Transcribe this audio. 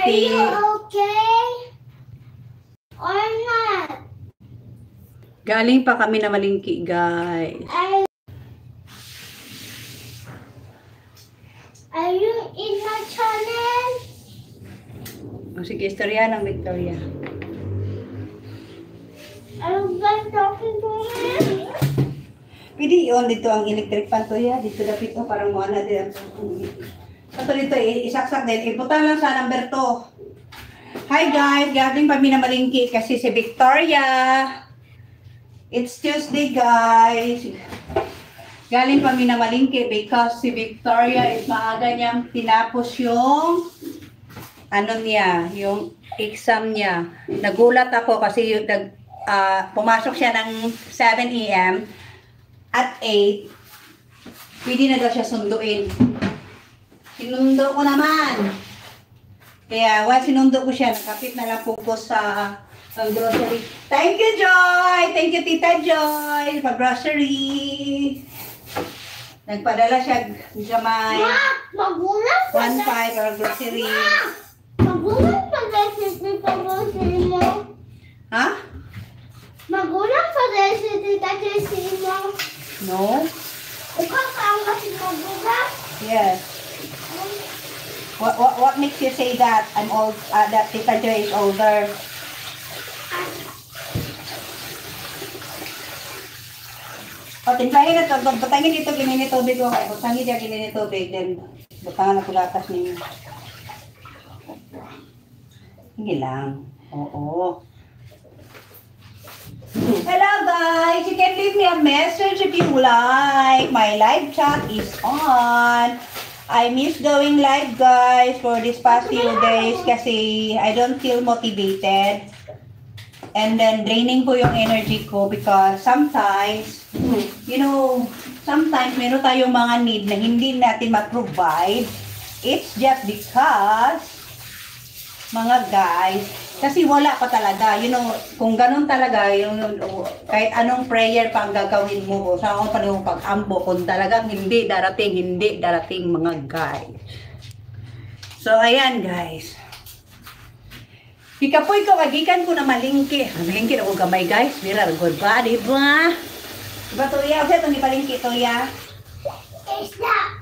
Are you okay? Or not? Galing pa kami na malingki, guys. Are you in my channel? O sige, istorya ng Victoria. Are you guys talking to me? Pwede i-on dito ang electric fan to ya. Dito dapit mo, parang mo na din. Ito dito, isaksak din. Iputan lang sa number 2. Hi guys, galing pa na malingki kasi si Victoria. It's Tuesday guys. Galing pa na malingki because si Victoria is maaga niyang tinapos yung ano niya, yung exam niya. Nagulat ako kasi pumasok siya ng 7 AM at 8. Pwede na daw siya sunduin. Sinundo ko naman. Kaya, sinundo ko siya. Nakapit na lang po ko sa grocery. Thank you, Joy! Thank you, Tita Joy! Pag-grocery. Nagpadala siya sa may Magulang pa 1.5 para grocery. Magulang pa dahil sa grocery mo. Ha? Magulang pa dahil sa tita Jessie mo. No? Ikaw ka ang kasi magulang. Yes. What makes you say that I'm old? That Tita Joy is older? O, timplahin na ito. Butangin dito, ginini tubig ko. Butangin dito, ginini tubig. Then, butangan na pulatas ninyo. Hindi lang. Oo. Hello guys! You can leave me a message if you like. My live chat is on. I miss going live guys for this past few days kasi I don't feel motivated. And then draining po yung energy ko because sometimes, you know, sometimes meron tayong mga need na hindi natin ma-provide. It's just because, mga guys, kasi wala pa talaga, you know, kung ganun talaga, yung, kahit anong prayer pa ang gagawin mo, sa akong panahon pag-ambo, kung talagang hindi darating mga guys. So, ayan guys. Ikapoy ko, kagikan ko na malingki. Malingki na ko gamay guys, bira, good ba, diba? Diba, Tuya? Kasi ito ni palingki, Tuya? Isda.